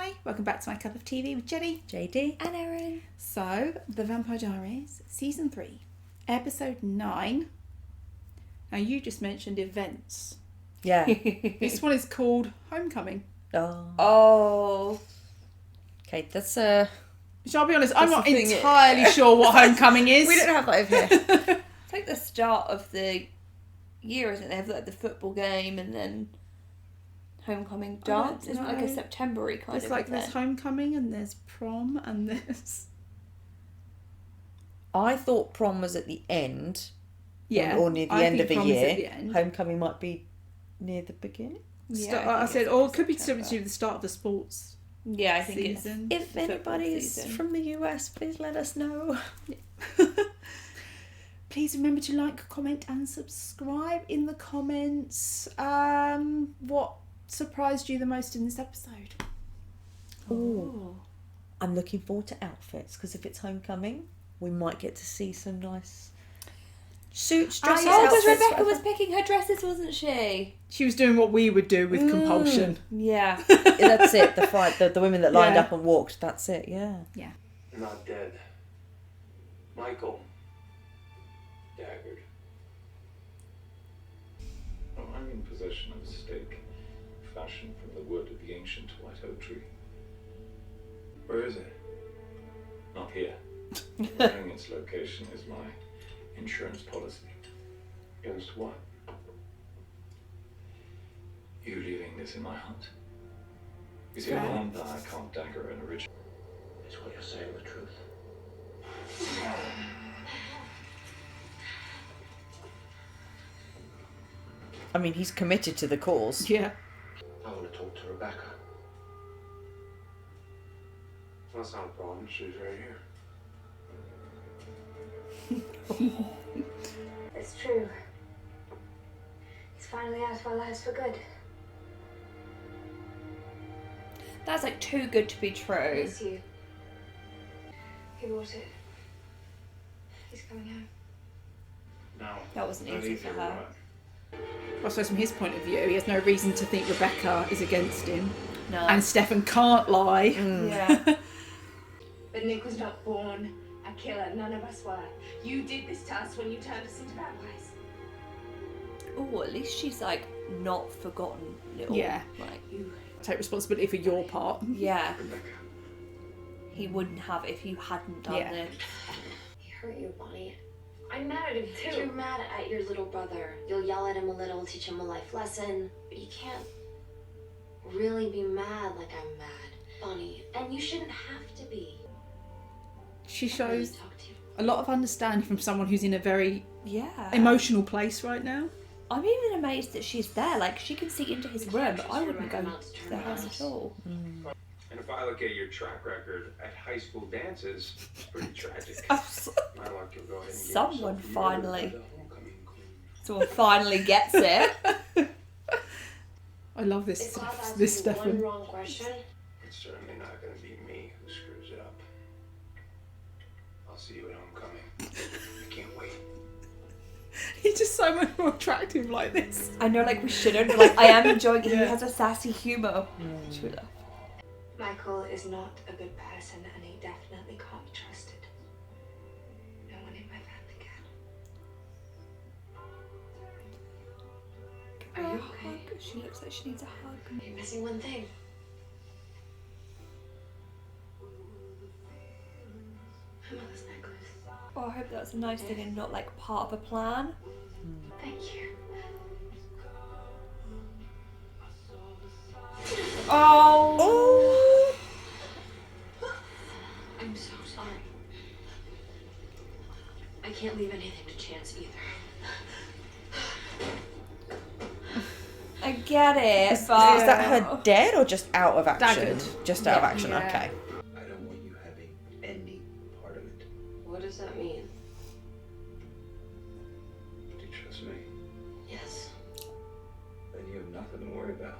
Hi, welcome back to My Cup of TV with Jenny, JD and Erin. So, The Vampire Diaries, Season 3, Episode 9. Now, you just mentioned events. Yeah. This one is called Homecoming. Oh. Okay, that's Which I'll be honest, I'm not the thing entirely sure what Homecoming is. We don't have that over here. It's like the start of the year, isn't it? They have like the football game and then homecoming dance. It's like a September-y kind It's of like event. there's homecoming and there's prom and there's... I thought prom was at the end. Yeah. Or near the I end think of a prom is year. at the end. Homecoming might be near the beginning. Yeah, I said, or it could be something to do with the start of the sports Yeah, I think season. If anybody's from the US, please let us know. Please remember to like, comment and subscribe in the comments. What surprised you the most in this episode? Ooh. I'm looking forward to outfits because if it's homecoming, we might get to see some nice suits, dresses, Oh, because outfits, Rebecca was whatever. picking her dresses, wasn't she? She was doing what we would do with compulsion. Yeah. That's it. The women that lined Yeah. up and walked. That's it. Yeah. Yeah. You're not dead. Michael. Daggered. Oh, I'm in possession of a stake fashioned from the wood of the ancient white oak tree. Where is it? Not here. Knowing its location is my insurance policy. Against what? You leaving this in my hut? You see, I'm warned that I can't dagger an original. Is what you're saying the truth? I mean, he's committed to the cause. Yeah. I want to talk to Rebecca. That's not a problem. She's right here. It's true. He's finally out of our lives for good. That's like too good to be true. Miss you. He bought it. He's coming home. No. That wasn't easy for her. I suppose from his point of view, he has no reason to think Rebecca is against him. No. And Stefan can't lie. Yeah. But Nick was not born a killer. None of us were. You did this to us when you turned us into vampires. Oh, at least she's like not forgotten little. Yeah. Like You. Take responsibility for your part. yeah. Rebecca. He wouldn't have if you hadn't done Yeah. this. He hurt you, Bonnie. I'm mad at him You're too. mad at your little brother. You'll yell at him a little, teach him a life lesson. But you can't really be mad like I'm mad, Bonnie. And you shouldn't have to be. She I really shows talk to you. a lot of understanding from someone who's in a very Yeah. emotional place right now. I'm even amazed that she's there. Like she can see into his room, but I wouldn't go to the house at all. And if I look at your track record at high school dances, it's pretty tragic. My luck, you'll go ahead and get Someone yourself murdered finally- by the homecoming queen. Someone finally gets it. I love this If Klaus asks this you one Stefan. wrong question, It's certainly not going to be me who screws it up. I'll see you at homecoming. I can't wait. He's just so much more attractive like this. I know, like we shouldn't, but like I am enjoying it. He Yeah. has a sassy humour. Which we love. Michael is not a good person and he definitely can't be trusted. No one in my family can. Are you okay? Hug. She looks like she needs a hug. You're missing one thing. My mother's necklace. Oh, I hope that's a nice thing and not like part of a plan. Thank you. Oh. I'm so sorry. I can't leave anything to chance either. I get it, Is but that her dead or just out of action? Daggered. Just out of Yeah. action. Yeah. Okay. I don't want you having any part of it. What does that mean? Do you trust me? Yes. Then you have nothing to worry about.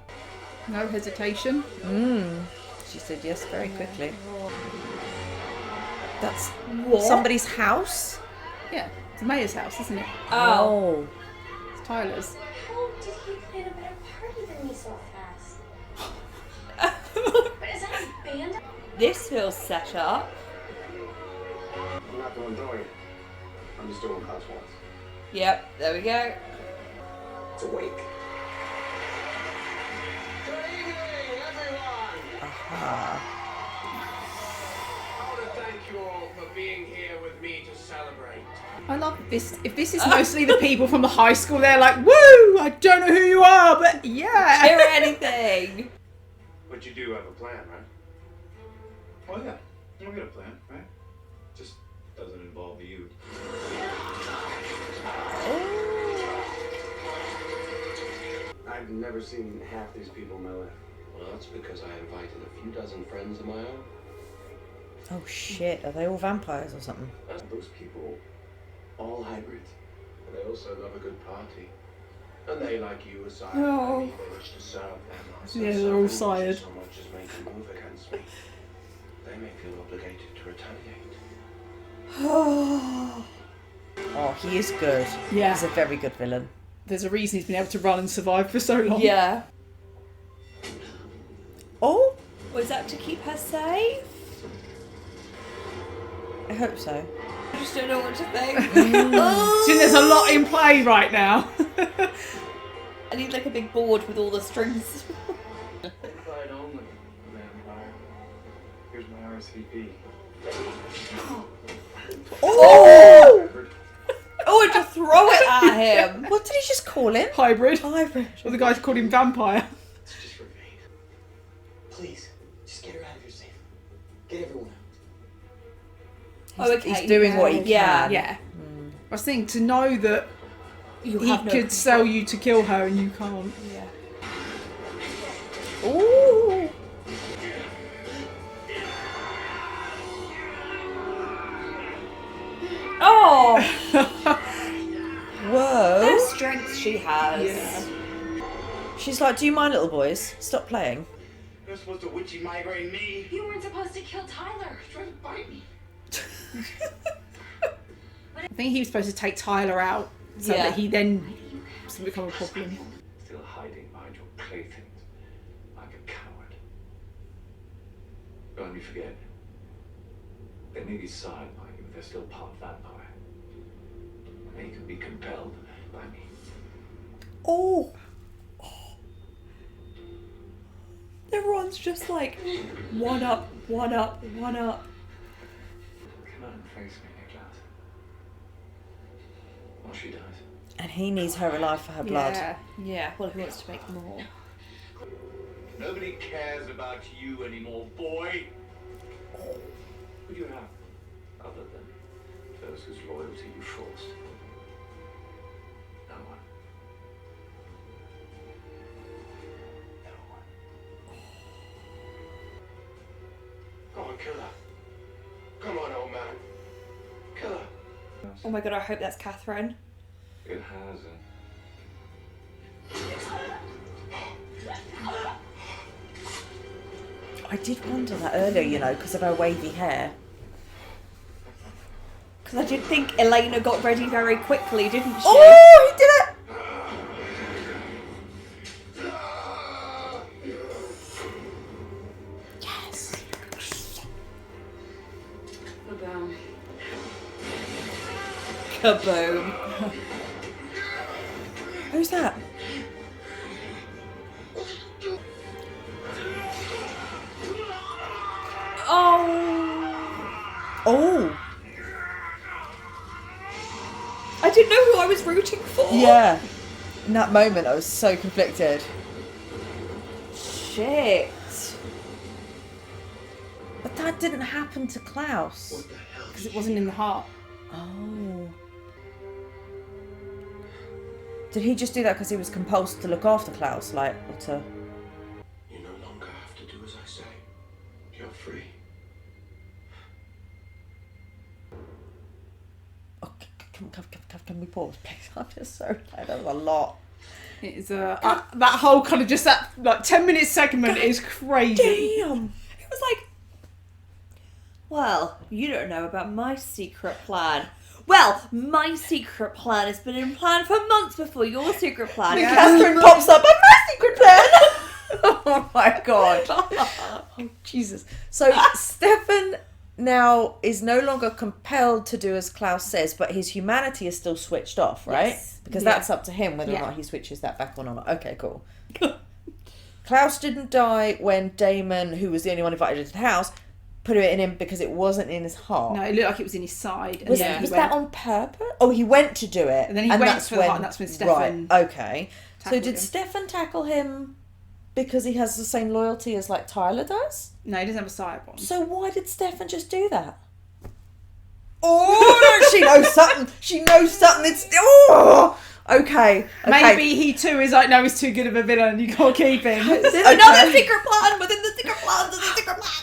No hesitation. She said yes very quickly. That's what? somebody's house. Yeah, it's the mayor's house, isn't it? Oh. It's Tyler's. How did he plan a better party than me so fast? But is that This feels set up. I'm not the one throwing it. I'm just doing what Klaus wants. Yep, there we go. It's awake. Good evening, everyone! Aha. I want to thank you all for being here with me to celebrate. I love this. If this is mostly the people from the high school, they're like, woo! I don't know who you are, but yeah. Hear anything. But you do have a plan, right? Oh yeah, we got a plan, right? Just doesn't involve you. I've never seen half these people in my life. Well, that's because I invited a few dozen friends of my own. Oh shit, are they all vampires or something? Those people, all hybrids. But they also love a good party. And they, like you, aside Oh. me, they wish to serve them. Yeah, they're all Something sired. so much as make a move against me. They may feel obligated to retaliate. Oh, he is good. Yeah. He's a very good villain. There's a reason he's been able to run and survive for so long. Yeah. Oh, Was that to keep her safe? I hope so. I just don't know what to think. So there's a lot in play right now. I need like a big board with all the strings. Inside only, vampire. Here's my RSVP. Oh! Oh, and just throw it at him. What did he just call him? Hybrid. Hybrid. Well, the guys called him vampire. It's just for Vane. Please, just get her out of here safe. Get everyone out. Oh, okay. He's doing what he Yeah. can. Yeah. I was thinking to know that You he have no could sell you to kill her and you can't. Yeah. Ooh. Oh, Whoa. the strength she has. Yeah. She's like, do you mind, little boys? Stop playing. You're supposed to witchy migraine me. You weren't supposed to kill Tyler. Try to bite me. I think he was supposed to take Tyler out so Yeah. that he then doesn't become a problem. Still hiding behind your playthings, like a coward. Don't you forget, they may be sired by you, but they're still part vampire. They can be compelled by me. Oh. Everyone's just like, one up, one up, one up. Come out and face me, Klaus. Or she dies. And he needs her alive for her blood. Yeah. Yeah, well, he wants to make more. Nobody cares about you anymore, boy. Who do you have, other than those whose loyalty you forced? No one. No one. Go on, kill her. Come on, old man. Kill her. Oh my god, I hope that's Catherine. It has I did wonder that earlier, you know, because of her wavy hair. Because I did think Elena got ready very quickly, didn't she? Oh, he did it! Yes. Kaboom. Kaboom. Who's that? Oh. Oh. I didn't know who I was rooting for. Yeah. In that moment, I was so conflicted. Shit. But that didn't happen to Klaus. Because it wasn't in the heart. Oh. Did he just do that because he was compulsed to look after Klaus, like, or to... You no longer have to do as I say. You're free. Oh, can we pause, please? I'm just so tired. That was a lot. It is that whole kind of just that like 10-minute segment is crazy. Damn. It was like, well, you don't know about my secret plan. Well, my secret plan has been in plan for months before your secret plan. And Catherine pops up, and my secret plan! Oh my god. Oh, Jesus. So Stefan now is no longer compelled to do as Klaus says, but his humanity is still switched off, right? Yes. Because Yeah. that's up to him whether or Yeah. not he switches that back on or not. Okay, cool. Klaus didn't die when Damon, who was the only one invited into the house, put it in him because it wasn't in his heart. No, it looked like it was in his side. And Was, then he was went- that on purpose? Oh, he went to do it. And then he went for the heart, and that's when Stefan Right, okay. So tackled did him. Stefan tackle him because he has the same loyalty as like Tyler does? No, he doesn't have a side on. So why did Stefan just do that? Oh, she knows something. She knows something. It's okay. Maybe he too is like, no, he's too good of a villain. You can't keep him. There's another secret plan within the secret plans of the secret plans.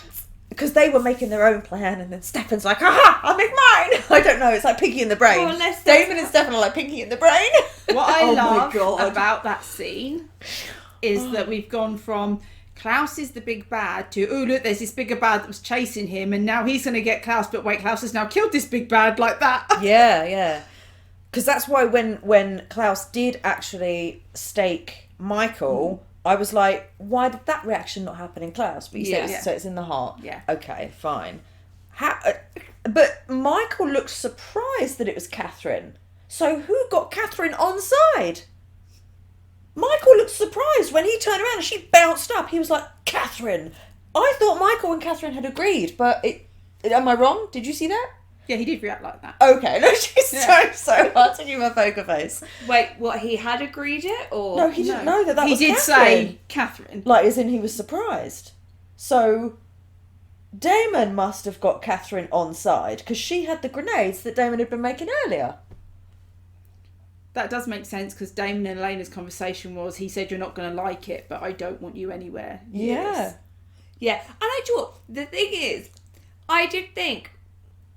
Because they were making their own plan, and then Stefan's like, "Aha! I'll make mine." I don't know. It's like Pinky in the Brain. Oh, unless Damon and Stefan are like Pinky in the Brain. What I Oh my love God. about that scene is that we've gone from Klaus is the big bad to, oh, look, there's this bigger bad that was chasing him, and now he's going to get Klaus, but wait, Klaus has now killed this big bad like that. Yeah. Because that's why when Klaus did actually stake Michael, I was like, why did that reaction not happen in Klaus? But you said Yeah. so it's in the heart. Yeah. Okay, fine. But Michael looked surprised that it was Catherine. So who got Catherine on side? Michael looked surprised when he turned around and she bounced up. He was like, Catherine. I thought Michael and Catherine had agreed, but am I wrong? Did you see that? Yeah, he did react like that. Okay, no, she's so hard to do my poker face. Wait, what? He had agreed it, or No, he didn't know that he was did Catherine. say Catherine. Like, as in he was surprised. So, Damon must have got Catherine on side because she had the grenades that Damon had been making earlier. That does make sense because Damon and Elena's conversation was, he said, you're not going to like it, but I don't want you anywhere. Yeah. Yeah, and I do. The thing is, I did think,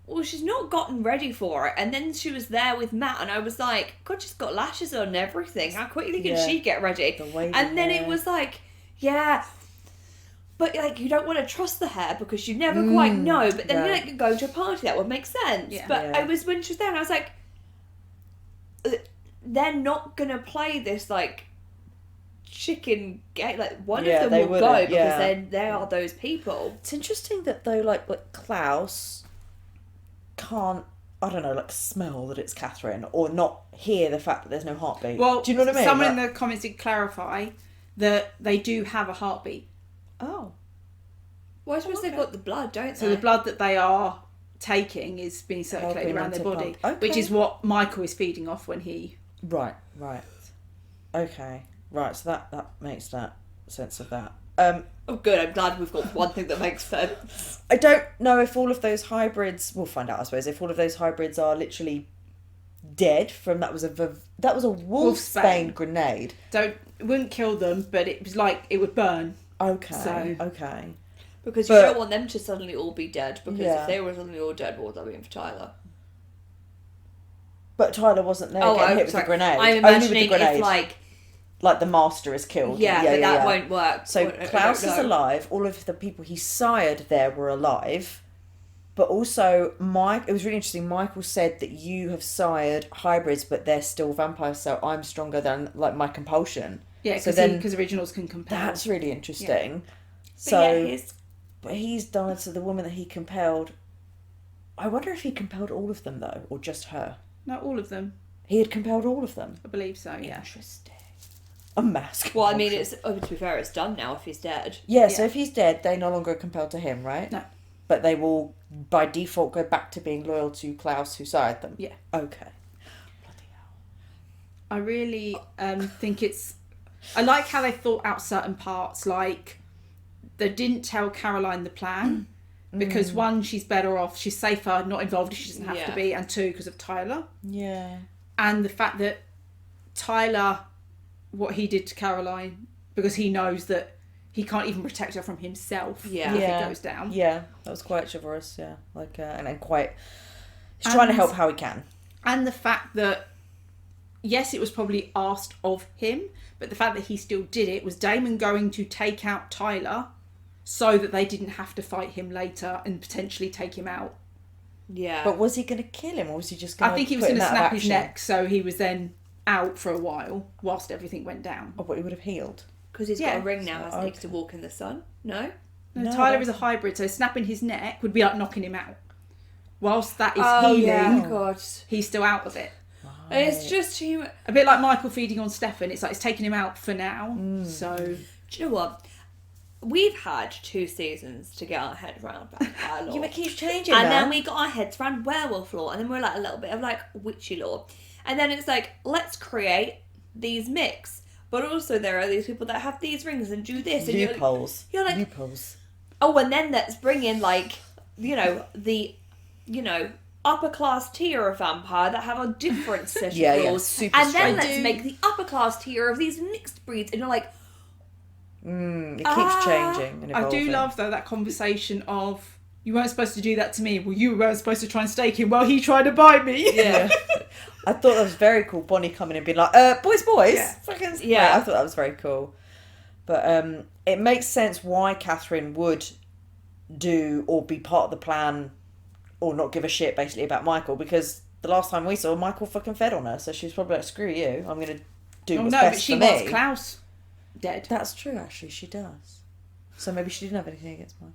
well, she's not gotten ready for it, and then she was there with Matt, and I was like, God, she's got lashes on and everything. How quickly can Yeah. she get ready? The wavy And then hair. it was like, yeah. But like, you don't want to trust the hair because you never quite know. But then right. you're going to a party, that would make sense. Yeah. But Yeah. I was, when she was there, and I was like, they're not gonna play this like chicken game. Like one Yeah, of they them will wouldn't, go yeah. because they are those people. It's interesting that, though, like Klaus can't, I don't know, like smell that it's Catherine or not hear the fact that there's no heartbeat. Well, do you know what I mean? Someone Like- in the comments did clarify that they do have a heartbeat. Oh. Well, I suppose they've got the blood, don't So they? the blood that they are taking is being circulated Helping around their them to body, pump. which Okay. is what Michael is feeding off when he... Right. Okay. Right, so that makes that sense of that. Oh, good. I'm glad we've got one thing that makes sense. I don't know if all of those hybrids. We'll find out, I suppose. If all of those hybrids are literally dead from that was a wolfsbane grenade. It wouldn't kill them, but it was like it would burn. Okay. So- Okay. Because you But- don't want them to suddenly all be dead. Because Yeah. if they were suddenly all dead, what would that mean for Tyler? But Tyler wasn't there getting hit with the grenade. I'm Only with the imagining grenade. if Like the master is killed. but that won't work. So I don't Klaus is know. alive. All of the people he sired there were alive. But also, it was really interesting. Michael said that you have sired hybrids, but they're still vampires. So I'm stronger than like my compulsion. Yeah, So then because originals can compel. that's really interesting. But So, yeah, but he's died. So the woman that he compelled. I wonder if he compelled all of them though, or just her. Not all of them. He had compelled all of them. I believe so, yeah. Interesting. A mask. well, I mean, to be fair, it's done now if he's dead. Yeah, so Yeah. if he's dead, they no longer are compelled to him, right? No. But they will, by default, go back to being loyal to Klaus, who sired them. Yeah. Okay. I really think it's... I like how they thought out certain parts, like they didn't tell Caroline the plan because one, she's better off, she's safer, not involved if she doesn't have to Yeah. be, and two, because of Tyler. Yeah. And the fact that Tyler, what he did to Caroline, because he knows that he can't even protect her from himself Yeah. if Yeah. it goes down. Yeah, that was quite chivalrous, yeah. Like, and then quite... He's trying to And- help how he can. And the fact that, yes, it was probably asked of him, but the fact that he still did it was Damon going to take out Tyler so that they didn't have to fight him later and potentially take him out. Yeah. But was he going to kill him, or was he just going to I think he was put going him to out of snap his action? neck, so he was then out for a while whilst everything went down. Oh, but he would have healed. Because he's Yeah. got a ring now, hasn't he, Okay. to walk in the sun? No? No, No, Tyler that's- is a hybrid, so snapping his neck would be like knocking him out. Whilst that is Oh, healing, yeah, God. he's still out of it. It's just too... A bit like Michael feeding on Stefan. It's like it's taking him out for now. So Do you know what? We've had 2 seasons to get our head around vampire lore. Yeah, but it keeps changing. And man. then we got our heads around werewolf lore, and then we're like a little bit of like witchy lore. And then it's like, let's create these mix. But also there are these people that have these rings and do this. And loopholes. you're like, loopholes. oh, and then let's bring in like, the, upper class tier of vampire that have a different set of Yeah, rules. super and then strange. let's make the upper class tier of these mixed breeds. And you're like, It keeps changing and I evolving. do love though that conversation of you weren't supposed to do that to me. Well, you weren't supposed to try and stake him. Well, he tried to bite me. Yeah. I thought that was very cool. Bonnie coming in and being like, boys. Yeah. Fucking... Yeah. I thought that was very cool. But it makes sense why Catherine would do or be part of the plan or not give a shit basically about Michael, because the last time we saw Michael fucking fed on her, so she was probably like, screw you, I'm going to do what's no, best but she for me. wants Klaus dead. That's true, actually, she does. So maybe she didn't have anything against Michael.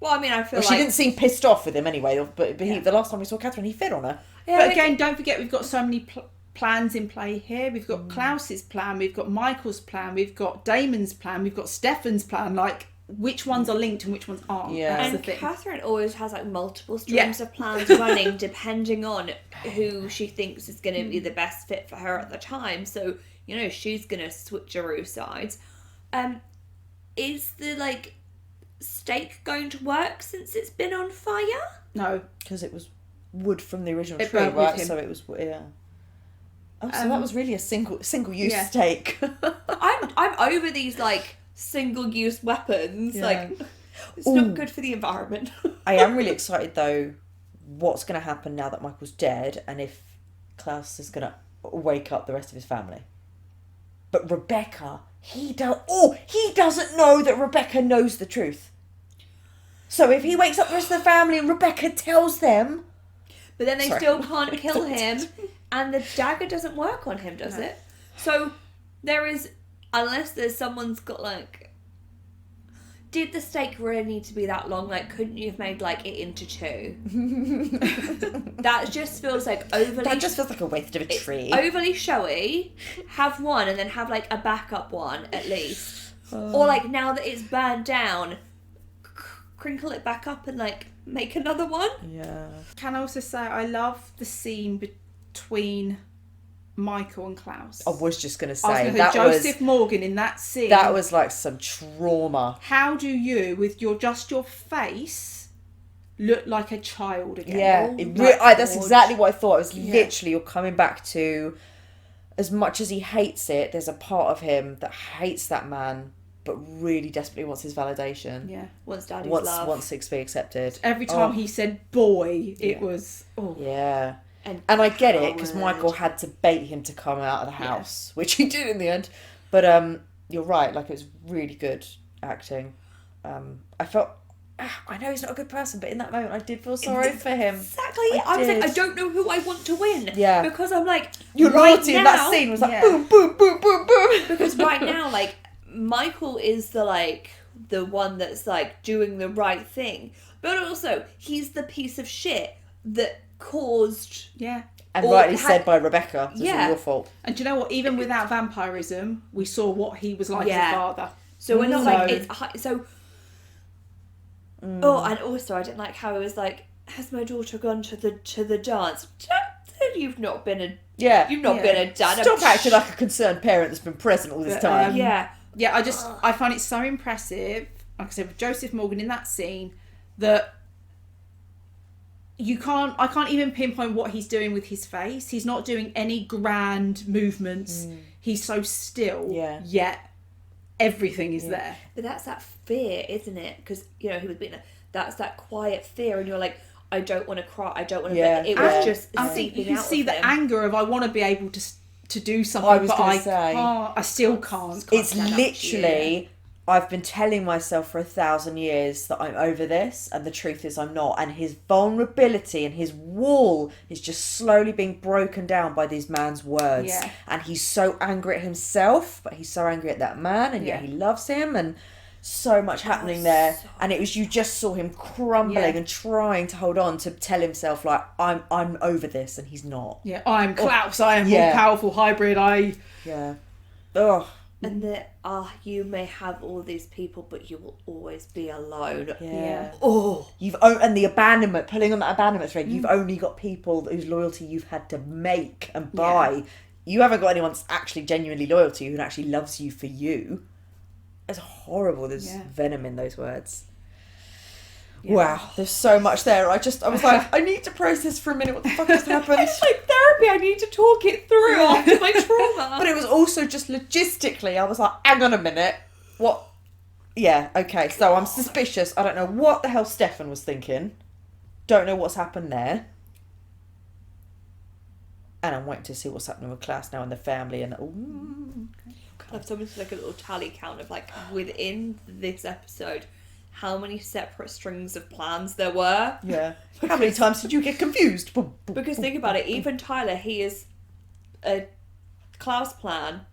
well, I mean, I feel Well, like... she didn't seem pissed off with him anyway, but the last time we saw Catherine, he fed on her. Yeah, But like- again, don't forget we've got so many plans in play here. We've got Klaus's plan, we've got Michael's plan, we've got Damon's plan, we've got Stefan's plan. Like, which ones are linked and which ones aren't? Yeah. That's the And thing. Catherine always has like multiple streams of plans running depending on who she thinks is going to be the best fit for her at the time. So, she's going to switcheroo sides. Is the like stake going to work since it's been on fire? No. Because it was wood from the original It tree, burnt with right? him. So it was, yeah. Oh, so that was really a single use yeah. stake. I'm over these like single use weapons. Yeah. Like, it's Ooh. not good for the environment. I am really excited though, what's going to happen now that Michael's dead, and if Klaus is going to wake up the rest of his family. But Rebecca, he doesn't know that Rebecca knows the truth. So if he wakes up the rest of the family and Rebecca tells them, But then they Sorry. still can't kill him, and the dagger doesn't work on him, does it? So there is, unless there's someone's got like, did the stake really need to be that long? Like, couldn't you have made like it into 2? That just feels like overly. that just feels like a waste of a it's tree. overly showy. Have one and then have like a backup one at least, or like now that it's burned down, crinkle it back up and like make another one. Yeah. Can I also say I love the scene between Michael and Klaus. I was just going to I was say, gonna that Joseph Morgan in that scene. that was like some trauma. How do you, with your face, look like a child again? Yeah, Oh it my that's God. exactly what I thought. It was Yeah. literally, you're coming back to, as much as he hates it, there's a part of him that hates that man, but really desperately wants his validation. Yeah. Wants daddy's Wants love. to be accepted. Every time Oh. he said boy, it Yeah. was Yeah. And And I get it, because coward. Michael had to bait him to come out of the house, which he did in the end. But you're right, like, it was really good acting. I felt, I know he's not a good person, but in that moment I did feel sorry for him. Exactly. I I was like, did. I don't know who I want to win. Yeah. Because I'm like, Your right loyalty in now- that scene was like, Yeah. boom, boom, boom, boom, boom. Because right now, like, Michael is the one that's like doing the right thing, but also he's the piece of shit that caused. yeah. And Or rightly had- said by Rebecca, it's Yeah. all your fault. And do you know what? Even without vampirism, we saw what he was like as Yeah. a father. So we're not like So- it's so. Oh, and also I didn't like how it was like, has my daughter gone to the dance? You've not been a Yeah. you've not Yeah. been a dad. Stop acting like a concerned parent that's been present all this But, time. Yeah. Yeah, I find it so impressive, like I said, with Joseph Morgan in that scene, that I can't even pinpoint what he's doing with his face. He's not doing any grand movements. He's so still, Yeah. yet everything is there. But that's that fear, isn't it? Because he was being that's that quiet fear, and you're like, I don't want to cry. I don't want to. Yeah. It was And just I think you seeping can out see of the him. anger of I want to be able to do something, I was but gonna I say. can't. I still can't. It's stand up to you. literally, I've been telling myself for 1,000 years that I'm over this, and the truth is I'm not. And his vulnerability and his wall is just slowly being broken down by this man's words. Yeah. And he's so angry at himself, but he's so angry at that man, and yet Yeah. he loves him. And so much happening there, and it was, you just saw him crumbling and trying to hold on to tell himself like, I'm over this, and he's not. Yeah, I'm Klaus. I am more powerful hybrid. Oh. And that you may have all these people, but you will always be alone. Yeah. Oh, and the abandonment, pulling on that abandonment thread. You've only got people whose loyalty you've had to make and buy. Yeah. You haven't got anyone that's actually genuinely loyal to you and actually loves you for you. It's horrible. There's venom in those words. Yeah. Wow, there's so much there. I was like, I need to process for a minute what the fuck just happened. It's like therapy. I need to talk it through after my trauma. But it was also just logistically, I was like, hang on a minute. What? Yeah, okay. So I'm suspicious. I don't know what the hell Stefan was thinking. Don't know what's happened there. And I'm waiting to see what's happening with Klaus now and the family. And I'd love someone to like a little tally count of like within this episode, how many separate strings of plans there were. Yeah. How many times did you get confused? Because think about it, even Tyler, he is a Klaus plan,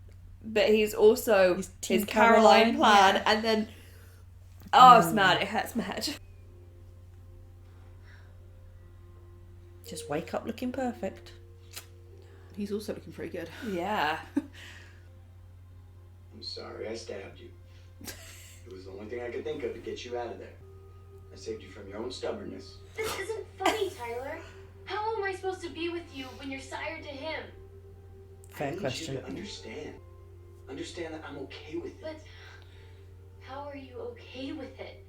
but he's also his Caroline plan, and then it's mad, it hurts my head. Just wake up looking perfect. He's also looking pretty good. Yeah. I'm sorry I stabbed you. It was the only thing I could think of to get you out of there. I saved you from your own stubbornness. This isn't funny, Tyler. How am I supposed to be with you when you're sired to him? Fair question. You to understand. Understand that I'm okay with it. But how are you okay with it?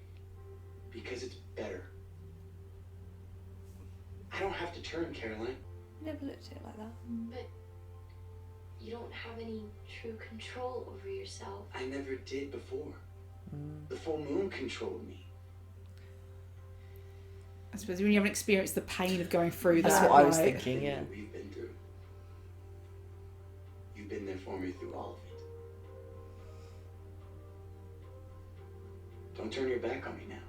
Because it's better. I don't have to turn, Caroline. Never looked at it like that. But you don't have any true control over yourself. I never did before. The full moon controlled me. I suppose when you haven't experienced the pain of going through that. That's what I was thinking, yeah. We've been through. You've been there for me through all of it. Don't turn your back on me now.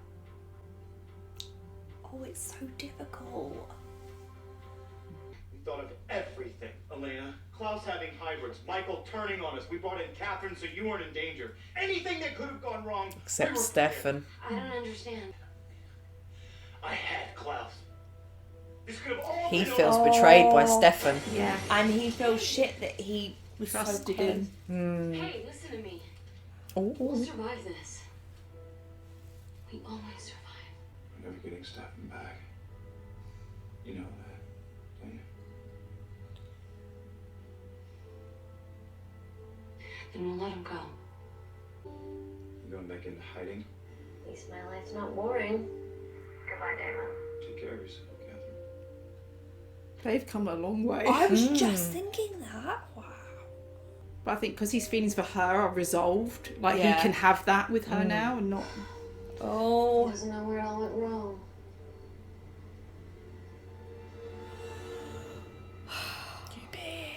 Oh, it's so difficult. We thought of everything, Elena. Klaus having hybrids, Michael turning on us. We brought in Catherine so you weren't in danger. Anything that could have gone wrong. Except Stefan. I don't understand. I had Klaus. This could have all He been feels over. betrayed by Stefan. Yeah, and he feels shit that he was Trusted so him. Hey, listen to me. Oh. We'll survive this. We always survive. We're never getting Stefan back. You know that, don't you? Then we'll let him go. You going back into hiding? At least my life's not boring. Goodbye, Damon. Take care of yourself, Catherine. They've come a long way. I was just thinking that. Wow. But I think because his feelings for her are resolved, like he can have that with her now and not. He doesn't know where it all went wrong.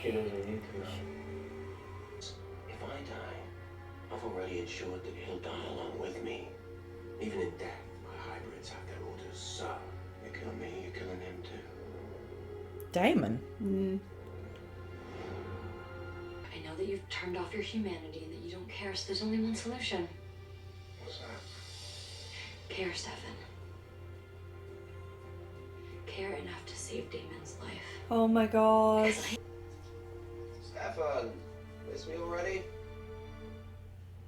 You know what I mean? If I die, I've already ensured that he'll die along with me. Even in death, my hybrids have their orders. So, you kill me, you're killing him too. Damon. I know that you've turned off your humanity and that you don't care, so there's only one solution. What's that? Care, Stefan. Care enough to save Damon's life. Oh my god. Stefan, miss me already?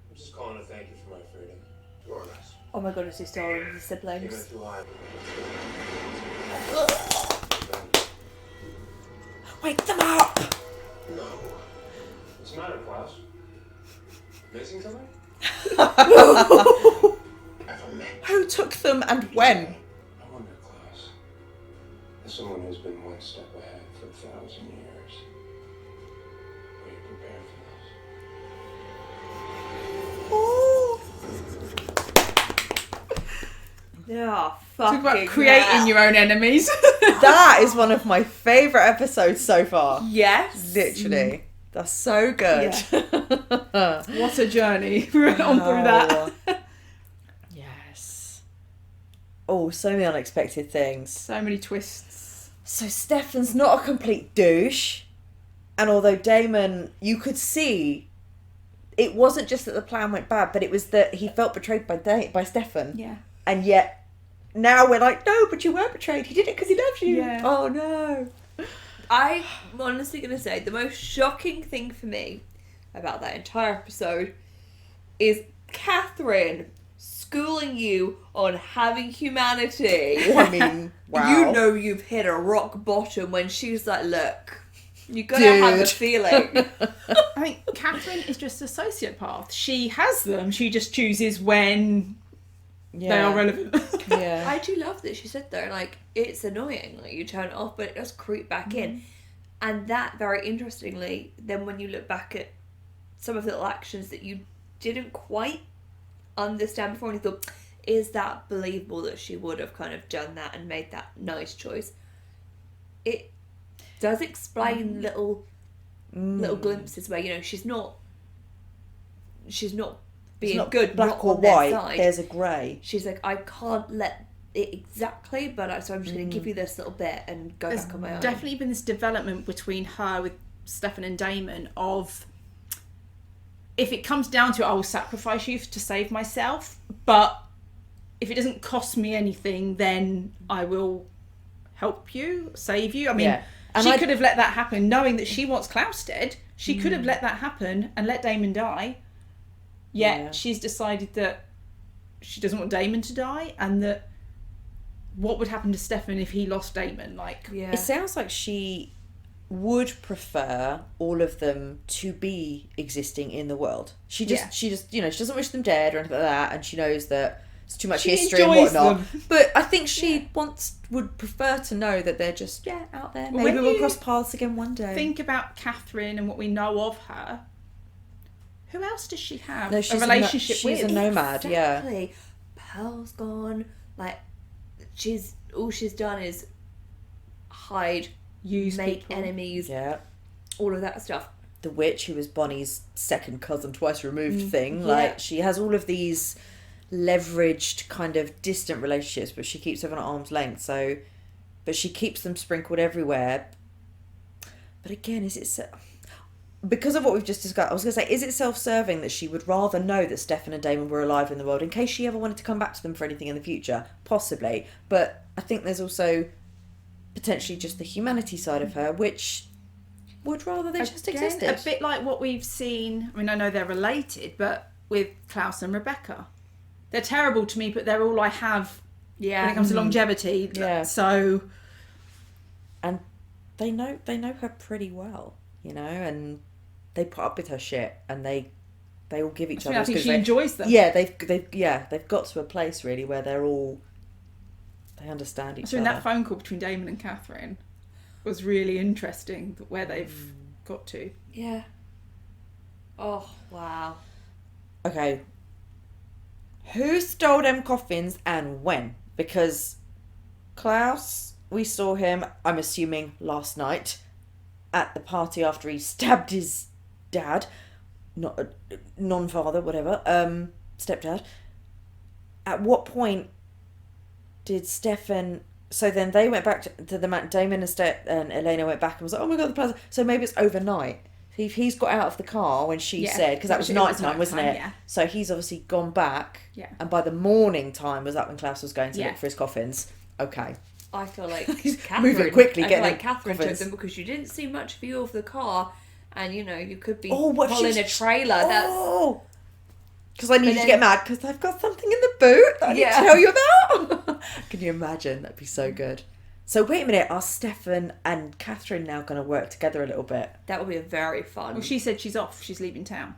I'm just calling to thank you for my freedom. You're nice. Oh my god, is he still with his Even siblings? through I... Wake them up! No. What's the matter, Klaus? Missing something? Ever met? Who took them and when? I wonder, Klaus. As someone who's been one step ahead for 1,000 years, are you prepared for this? Yeah, Talk fucking about creating your own enemies. That is one of my favourite episodes so far. Yes. Literally. That's so good. What a journey on through that. Yes. Oh, so many unexpected things. So many twists. So Stefan's not a complete douche. And although Damon, you could see it wasn't just that the plan went bad, but it was that he felt betrayed by Stefan. Yeah. And yet, now we're like, no, but you weren't betrayed. He did it because he loves you. Yeah. Oh, no. I'm honestly going to say the most shocking thing for me about that entire episode is Catherine schooling you on having humanity. I mean, wow. You know you've hit a rock bottom when she's like, look, you gotta have a feeling. I think Catherine is just a sociopath. She has them. She just chooses when they are relevant. Yeah. I do love that she said there, like, it's annoying, like, you turn it off, but it does creep back in. And that, very interestingly, then when you look back at some of the little actions that you didn't quite understand before, and you thought, is that believable that she would have kind of done that and made that nice choice? It does explain little glimpses where, you know, she's not being It's not good, black not or on their white. side. There's a grey. She's like, I can't let it exactly, but so I'm just going to give you this little bit and go There's back on my own. definitely been this development between her with Stefan and Damon of, if it comes down to it, I will sacrifice you to save myself, but if it doesn't cost me anything, then I will help you, save you. I mean, Yeah. And she could have let that happen knowing that she wants Klaus dead. She could have let that happen and let Damon die. Yet she's decided that she doesn't want Damon to die, and that what would happen to Stefan if he lost Damon? Like, It sounds like she would prefer all of them to be existing in the world. She just, you know, she doesn't wish them dead or anything like that, and she knows that it's too much She history and enjoys whatnot. them. But I think she would prefer to know that they're just out there. Well, Maybe when we'll you cross paths again one day. think about Catherine and what we know of her. Who else does she have No, a she's relationship she's with? a nomad. Yeah. Exactly. Pearl's gone. Like, all she's done is hide, Use make people. enemies, Yeah. all of that stuff. The witch, who was Bonnie's second cousin, twice removed thing. Yeah. Like, she has all of these leveraged kind of distant relationships, but she keeps everyone at arm's length. So, but she keeps them sprinkled everywhere. But again, is it because of what we've just discussed? I was going to say, is it self-serving that she would rather know that Stefan and Damon were alive in the world in case she ever wanted to come back to them for anything in the future? Possibly, but I think there's also potentially just the humanity side of her, which would rather they just Again, existed. a bit like what we've seen. I mean, I know they're related, but with Klaus and Rebecca, they're terrible to me, but they're all I have when it comes to longevity. Yeah. So, And they know her pretty well, you know, and they put up with her shit, and they all give each other. I as think good she as enjoys them. Yeah, they've got to a place really where they understand each So other. in that phone call between Damon and Catherine was really interesting, where they've got to. Yeah. Oh, wow. Okay. Who stole them coffins and when? Because Klaus, we saw him, I'm assuming, last night at the party after he stabbed his dad, not non-father, whatever, stepdad. At what point did Stefan... So then they went back to the man, Damon and Elena went back and was like, oh my God, the plaza. So maybe it's overnight. He's got out of the car when she said, because that was nighttime, wasn't it? Yeah. So he's obviously gone back. Yeah. And by the morning time was that when Klaus was going to Yeah. look for his coffins. Okay. I feel like He's Catherine, moving quickly, I feel getting like them Catherine coffins. took them because you didn't see much view of the car, and you know you could be What if she pulling was- a trailer. Oh! Because I need you then- to get mad because I've got something in the boot that I need Yeah. to tell you about. Can you imagine? That'd be so good. So wait a minute, are Stefan and Catherine now going to work together a little bit? That would be a very fun. Well, she said she's off. She's leaving town.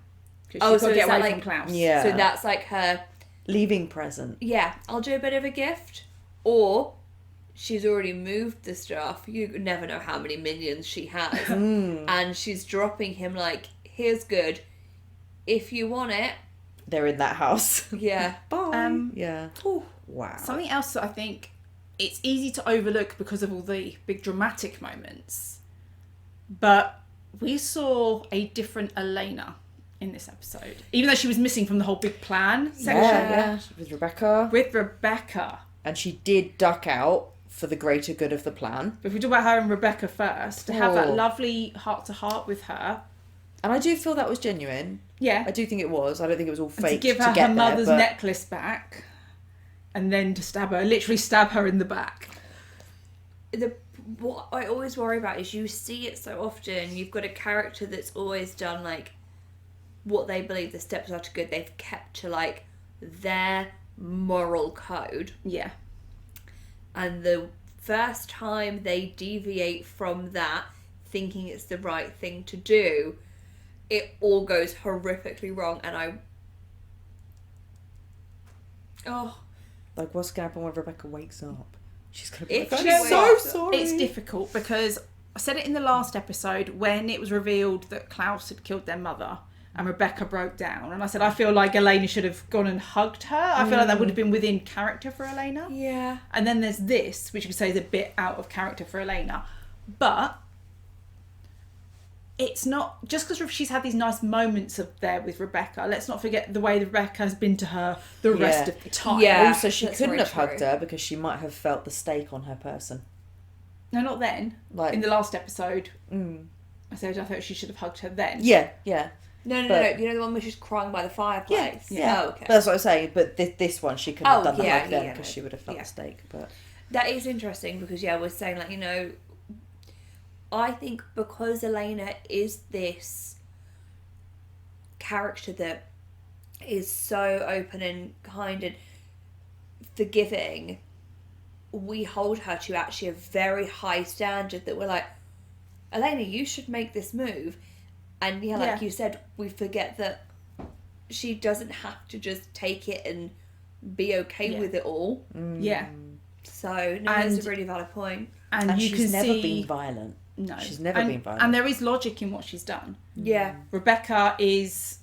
'Cause Oh, she's so got to is get that away like- from Klaus. Yeah. So that's like her. Leaving present. Yeah, I'll do a bit of a gift, or she's already moved the stuff. You never know how many minions she has, and she's dropping him like, "Here's good. If you want it, They're in that house. yeah." Bye. Yeah. Ooh. Wow. Something else that I think it's easy to overlook because of all the big dramatic moments, but we saw a different Elena in this episode, even though she was missing from the whole big plan section. Yeah. With Rebecca. With Rebecca. And she did duck out for the greater good of the plan. But if we talk about her and Rebecca first, to have that Oh. lovely heart-to-heart with her, And I do feel that was genuine. Yeah. I do think it was. I don't think it was all And fake to give her get her there, mother's but necklace back, and then to literally stab her in the back. What I always worry about is you see it so often. You've got a character that's always done like what they believe the steps are to good. They've kept to like their moral code. Yeah. And the first time they deviate from that, thinking it's the right thing to do, it all goes horrifically wrong. And like, what's going to happen when Rebecca wakes up? She's going to be If like, she I'm wakes so up- sorry. It's difficult because I said it in the last episode when it was revealed that Klaus had killed their mother and Rebecca broke down. And I said, I feel like Elena should have gone and hugged her. I feel like that would have been within character for Elena. yeah. And then there's this, which you could say is a bit out of character for Elena. But it's not, just because she's had these nice moments there with Rebecca, let's not forget the way Rebecca has been to her the rest of the time. Yeah. Also, she that's couldn't very have hugged true. her because she might have felt the stake on her person. No, not then. Like, In the last episode, I said I thought she should have hugged her then. yeah. No, But- you know the one where she's crying by the fireplace? Yeah. Oh, okay. That's what I'm saying. But this one, she couldn't have done the hug then because no. she would have felt Yeah. the stake. But That is interesting because, we're saying, like, you know, I think because Elena is this character that is so open and kind and forgiving, we hold her to actually a very high standard that we're like, Elena, you should make this move. And like you said, we forget that she doesn't have to just take it and be okay with it all. Yeah. So, no, that's a really valid point. And you she's can never see... been violent. No. She's never been violent. And there is logic in what she's done. Yeah. Rebecca is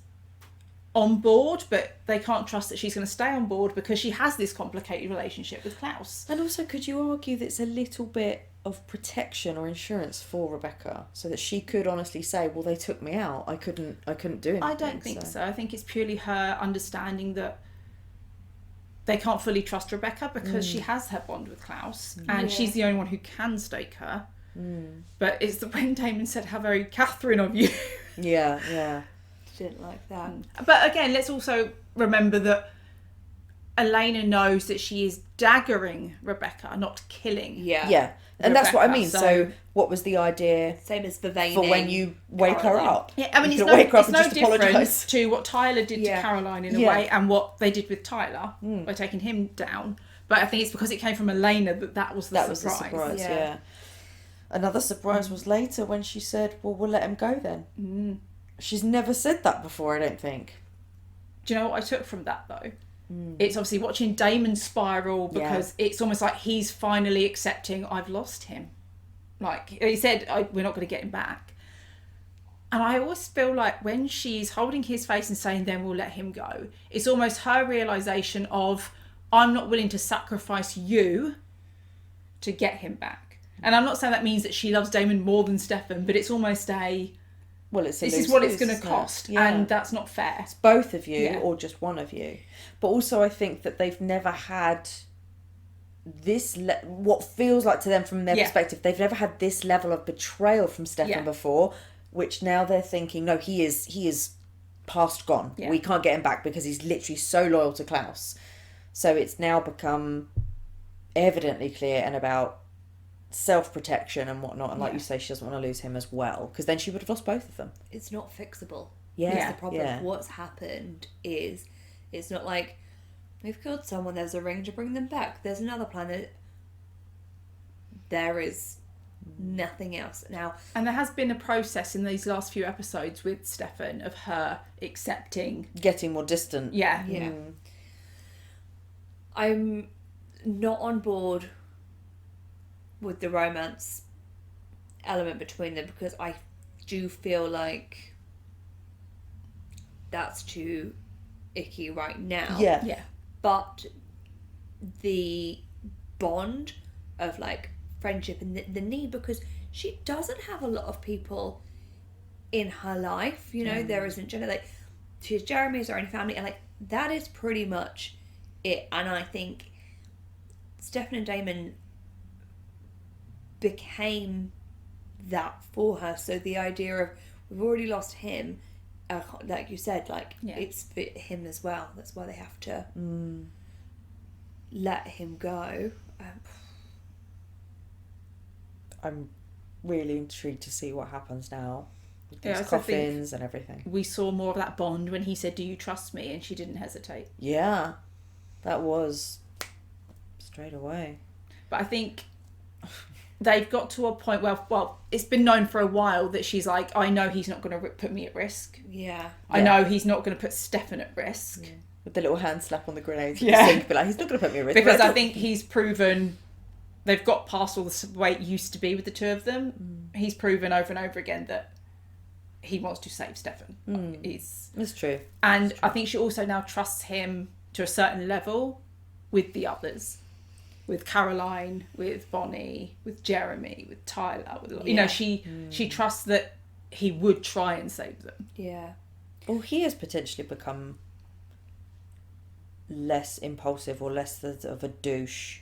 on board, but they can't trust that she's going to stay on board because she has this complicated relationship with Klaus. And also, could you argue that it's a little bit of protection or insurance for Rebecca, so that she could honestly say, "Well, they took me out. I couldn't do anything." I don't think so. I think it's purely her understanding that they can't fully trust Rebecca because she has her bond with Klaus, and she's the only one who can stake her. But it's when Damon said, "How very Catherine of you." Yeah. Didn't like that. But again, let's also remember that Elena knows that she is daggering Rebecca, not killing. Yeah. And that's what I Rebecca, mean. so- So, what was the idea Same as Vervain. for when you wake her up? Yeah, I mean, You it's could wake her up it's and no just different apologise. to what Tyler did to Yeah. Caroline in a Yeah. way, and what they did with Tyler by taking him down. But I think it's because it came from Elena that was the That surprise. was the surprise. Yeah. Yeah. Another surprise was later when she said, "Well, we'll let him go then." She's never said that before, I don't think. Do you know what I took from that though? It's obviously watching Damon spiral because it's almost like he's finally accepting I've lost him. Like he said, we're not going to get him back. And I always feel like when she's holding his face and saying, then we'll let him go, it's almost her realisation of, I'm not willing to sacrifice you to get him back. And I'm not saying that means that she loves Damon more than Stefan, but it's almost Well, it's a this is what it's lose-lose, going to isn't it? cost. Yeah. And that's not fair. Both of you Yeah. or just one of you. But also, I think that they've never had this what feels like to them from their Yeah. perspective, they've never had this level of betrayal from Stefan Yeah. before, which now they're thinking, no, he is past gone. Yeah. We can't get him back because he's literally so loyal to Klaus. So it's now become evidently clear and about self-protection and whatnot, and like you say, she doesn't want to lose him as well, because then she would have lost both of them. It's not fixable. Yeah. That's the problem. Yeah. What's happened is it's not like we've killed someone, there's a ring to bring them back. There's another planet. There is nothing else. Now, And there has been a process in these last few episodes with Stefan of her accepting. Getting more distant. Yeah. yeah. I'm not on board with the romance element between them because I do feel like that's too icky right now. Yeah. Yeah. But the bond of like friendship and the need, because she doesn't have a lot of people in her life, you know, there isn't like she has Jeremy's or any family, and like that is pretty much it. And I think Stefan and Damon became that for her. So the idea of we've already lost him. Like you said, like Yeah. it's for him as well. That's why they have to let him go. I'm really intrigued to see what happens now with Yeah, these I also think- coffins and everything. We saw more of that bond when he said, "Do you trust me?" and she didn't hesitate. Yeah, that was straight away. But I think they've got to a point where, well, it's been known for a while that she's like, I know he's not going to put me at risk. Yeah. I know he's not going to put Stefan at risk. With the little hand slap on the grenade. Yeah. Think, but like, he's not going to put me at risk. Because But I think he's proven they've got past all the way it used to be with the two of them. He's proven over and over again that he wants to save Stefan. It's true. And I think she also now trusts him to a certain level with the others. With Caroline, with Bonnie, with Jeremy, with Tyler. With, you know, she trusts that he would try and save them. Yeah. Well, he has potentially become less impulsive or less of a douche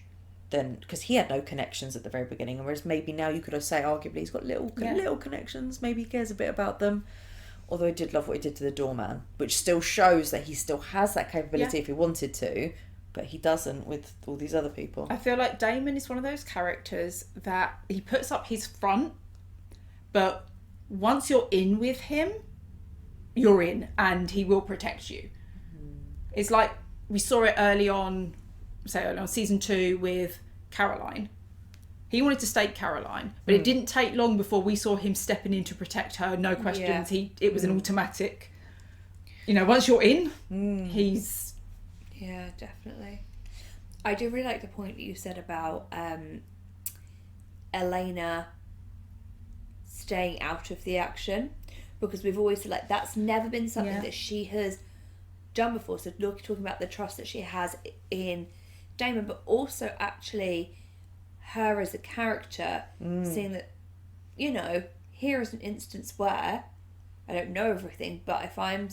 than, because he had no connections at the very beginning, whereas maybe now you could say arguably he's got little connections, maybe he cares a bit about them. Although I did love what he did to the doorman, which still shows that he still has that capability if he wanted to, but he doesn't with all these other people. I feel like Damon is one of those characters that he puts up his front, but once you're in with him, you're in, and he will protect you. It's like we saw it early on season 2 with Caroline. He wanted to stake Caroline, but it didn't take long before we saw him stepping in to protect her. No questions. Yeah. It was an automatic. You know, once you're in, he's. Yeah, definitely. I do really like the point that you said about Elena staying out of the action, because we've always said like that's never been something that she has done before. So talking about the trust that she has in Damon, but also actually her as a character, seeing that, you know, here is an instance where I don't know everything, but if I'm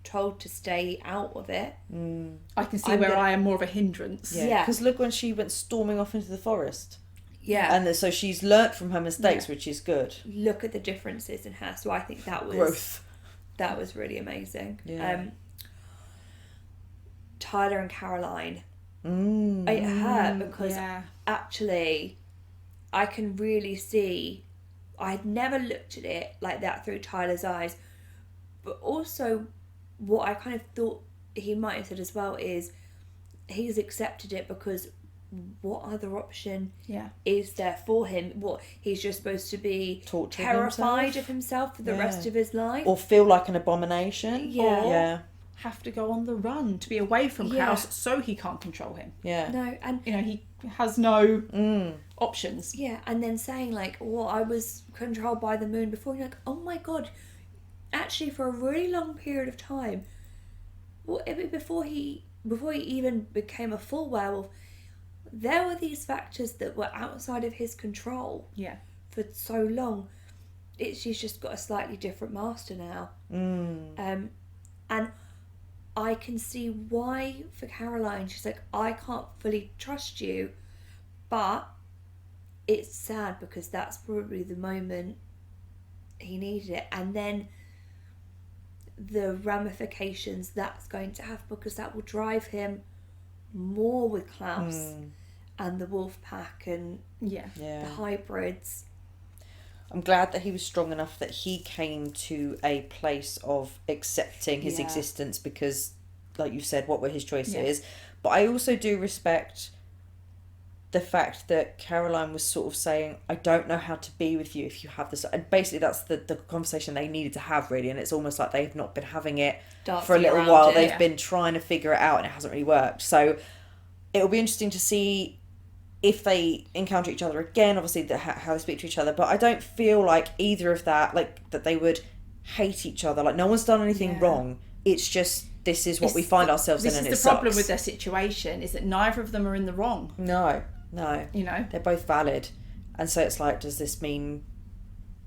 told to stay out of it, I can see where I am more of a hindrance. Yeah, because look when she went storming off into the forest. Yeah. And so she's learnt from her mistakes, which is good. Look at the differences in her. So I think that was Growth. That was really amazing. Yeah. Tyler and Caroline. It hurt because Yeah. actually I can really see, I had never looked at it like that through Tyler's eyes, but also what I kind of thought he might have said as well is he's accepted it because what other option is there for him? What, he's just supposed to be terrified of himself for the rest of his life? Or feel like an abomination? Yeah. Have to go on the run to be away from Klaus so he can't control him. Yeah. No, and you know, he has no options. Yeah, and then saying like, well, I was controlled by the moon before. You're like, oh my god, actually for a really long period of time, well, before he even became a full werewolf, there were these factors that were outside of his control. Yeah. For so long, she's just got a slightly different master now. And I can see why for Caroline she's like, I can't fully trust you, but it's sad because that's probably the moment he needed it, and then the ramifications that's going to have, because that will drive him more with Klaus and the wolf pack and the hybrids. I'm glad that he was strong enough that he came to a place of accepting his existence because, like you said, what were his choices? But I also do respect the fact that Caroline was sort of saying, I don't know how to be with you if you have this. And basically that's the conversation they needed to have, really. And it's almost like they've not been having it for a little while. They've been trying to figure it out and it hasn't really worked. So it'll be interesting to see if they encounter each other again, obviously how they speak to each other. But I don't feel like either of that, like that they would hate each other. Like no one's done anything wrong. It's just, this is what we find ourselves in, and it sucks. This is the problem with their situation, is that neither of them are in the wrong. No. You know? They're both valid. And so it's like, does this mean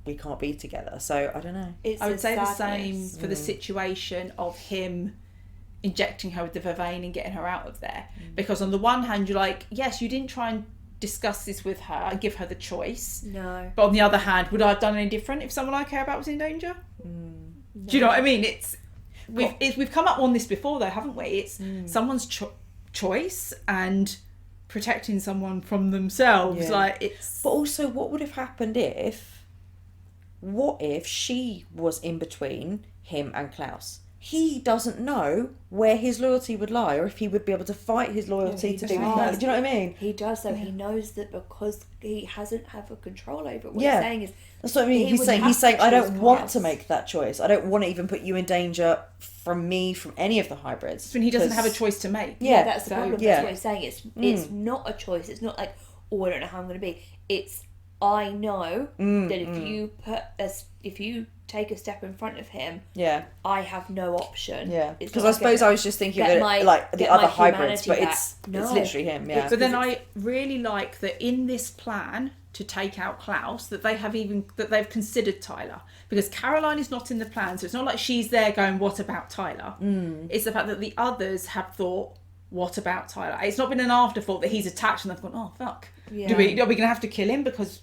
we can't be together? So I don't know. I would say the same for the situation of him injecting her with the vervain and getting her out of there. Because on the one hand, you're like, yes, you didn't try and discuss this with her and give her the choice. No. But on the other hand, would I have done any different if someone I care about was in danger? Do you know what I mean? We've come up on this before, though, haven't we? It's someone's choice and protecting someone from themselves. Yeah. Like, it's... But also, what would have happened what if she was in between him and Klaus? He doesn't know where his loyalty would lie, or if he would be able to fight his loyalty to do with that. Do you know what I mean? He does, though. He knows that because he hasn't have a control over it. What Yeah. he's saying is... That's what I mean. He's saying, I don't want to make that choice. I don't want to even put you in danger from me, from any of the hybrids. When he doesn't have a choice to make. Yeah, that's the problem. yeah. That's what he's saying. It's not a choice. It's not like, oh, I don't know how I'm going to be. It's, I know that if you take a step in front of him, I have no option. Yeah, It's because not I like suppose I was just thinking of it like the other hybrids, but it's literally him. Yeah, But then I really like that in this plan to take out Klaus, that they've considered Tyler, because Caroline is not in the plan, so it's not like she's there going, "What about Tyler?" It's the fact that the others have thought, "What about Tyler?" It's not been an afterthought that he's attacked and they've gone, "Oh fuck, Yeah. are we going to have to kill him?" Because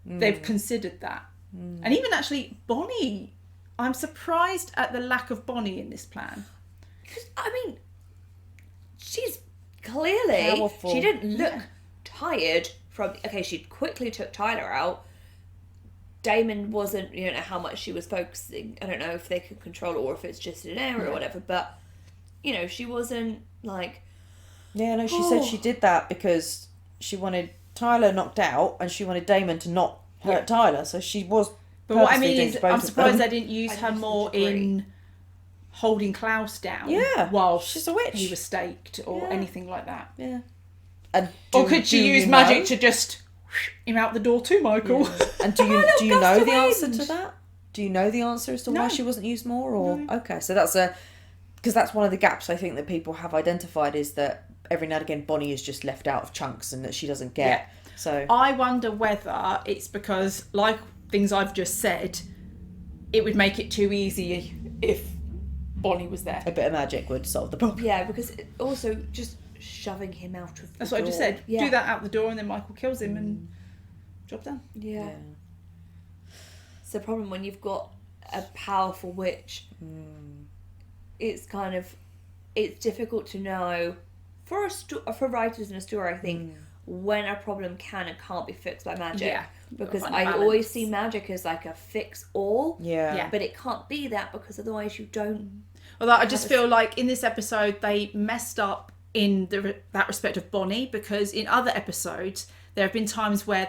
they've considered that. And even actually Bonnie, I'm surprised at the lack of Bonnie in this plan. I mean, she's clearly... Powerful. She didn't look tired from... Okay, she quickly took Tyler out. Damon wasn't... You don't know how much she was focusing. I don't know if they could control it or if it's just an error or whatever. But, you know, she wasn't like... Yeah, no, she said she did that because she wanted Tyler knocked out and she wanted Damon to not hurt Tyler. So she was... But what I purposely mean doing is, to both I'm of surprised them. they didn't use her more in holding Klaus down. Yeah, while she's a witch. he was staked or anything like that. Yeah. And Or could she use magic to just him out the door too, Michael? Yeah. And do you know the answer wind. to that? Do you know the answer as to why No. she wasn't used more? Or okay, so because that's one of the gaps I think that people have identified, is that every now and again Bonnie is just left out of chunks and that she doesn't get. Yeah. So I wonder whether it's because, like things I've just said, it would make it too easy if Bonnie was there. a bit of magic would solve the problem. Yeah, because also just shoving him out of the That's what I just door. said. Yeah. Do that out the door and then Michael kills him and job done. Yeah. It's the problem when you've got a powerful witch. It's kind of... It's difficult to know for writers in a story, I think, when a problem can and can't be fixed by magic. Yeah. Because Find a I balance. always see magic as like a fix-all. Yeah. But it can't be that, because otherwise you don't... Although I just feel like in this episode they messed up in that respect of Bonnie, because in other episodes there have been times where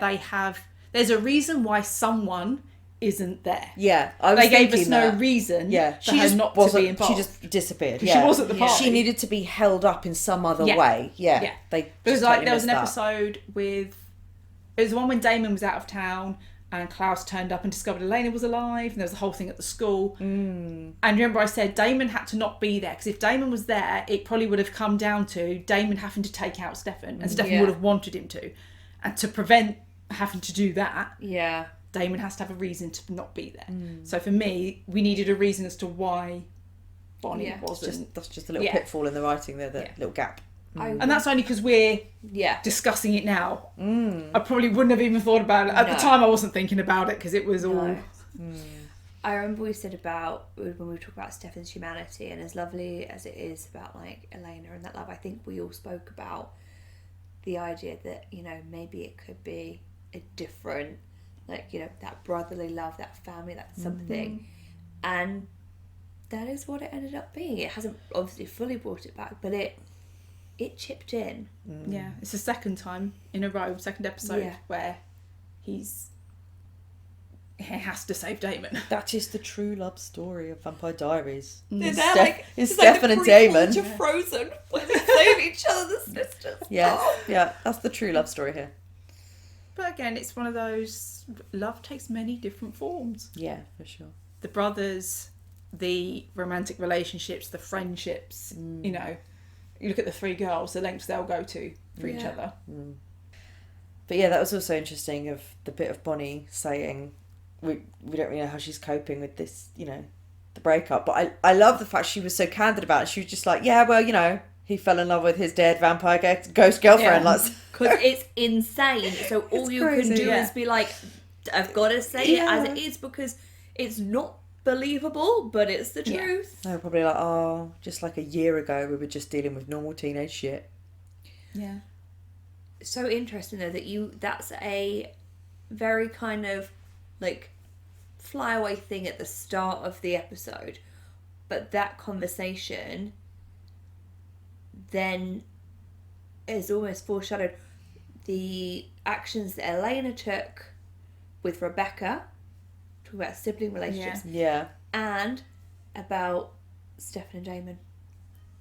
there's a reason why someone isn't there. Yeah, I was They gave us thinking no that. reason Yeah, for her not to be involved. She just disappeared. She Yeah. wasn't the party. She needed to be held up in some other Yeah. way. Yeah, Yeah. They Because just like totally there was an missed that. episode with... It was the one when Damon was out of town and Klaus turned up and discovered Elena was alive, and there was the whole thing at the school. And remember I said Damon had to not be there, because if Damon was there, it probably would have come down to Damon having to take out Stefan, and Stefan would have wanted him to. And to prevent having to do that, Yeah. Damon has to have a reason to not be there. So for me, we needed a reason as to why Bonnie wasn't. That's just a little Yeah. pitfall in the writing there, the little gap. And that's only because we're discussing it now. I probably wouldn't have even thought about it. At the time I wasn't thinking about it because it was all... I remember we said about, when we talk about Stefan's humanity, and as lovely as it is about like Elena and that love, I think we all spoke about the idea that, you know, maybe it could be a different, like, you know, that brotherly love, that family, that something. And that is what it ended up being. It hasn't obviously fully brought it back, but it chipped in. Yeah, it's the second time in a row, second episode, where he has to save Damon. That is the true love story of Vampire Diaries. They're It's Stefan and Damon. to Frozen, when they save each other, the sisters. Yeah, yeah, that's the true love story here. But again, it's one of those, love takes many different forms. Yeah, for sure. The brothers, the romantic relationships, the friendships, you know, you look at the three girls, the lengths they'll go to for each other. But yeah, that was also interesting, of the bit of Bonnie saying, we don't really know how she's coping with this, you know, the breakup. But I love the fact she was so candid about it. She was just like, yeah, well, you know, he fell in love with his dead vampire ghost girlfriend. Yeah. Because it's insane. So all you crazy, can do yeah. is be like, I've got to say it as it is, because it's not believable, but it's the Yeah. truth. They were probably like, oh, just like a year ago, we were just dealing with normal teenage shit. Yeah. So interesting though that's a very kind of like flyaway thing at the start of the episode, but that conversation then is almost foreshadowed the actions that Elena took with Rebecca, talking about sibling relationships, Yeah. and about Stefan and Damon.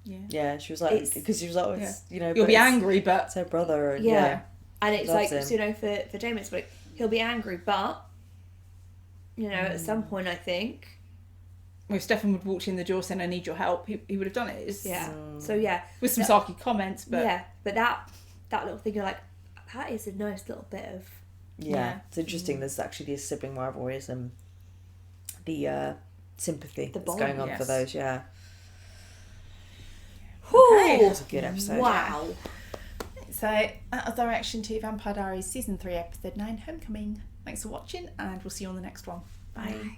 Yeah, she was like, because she was like, oh, it's, you know, You'll but be it's- angry, but It's her brother. And, Yeah. And it's Loves like, him. so, you know, for Damon, it's like, he'll be angry, but, you know, at some point, I think, if Stefan would walk in the door saying, I need your help, he would have done it. It's, yeah. So, yeah. With some sarky comments, but... Yeah, but that little thing, you're like, that is a nice little bit of... Yeah. It's interesting. There's actually these sibling rivalries and the sympathy that's bond, going on for yes. those. Yeah. Okay. It's a good episode. Wow. So, that was our reaction to Vampire Diaries Season 3, Episode 9, Homecoming. Thanks for watching, and we'll see you on the next one. Bye.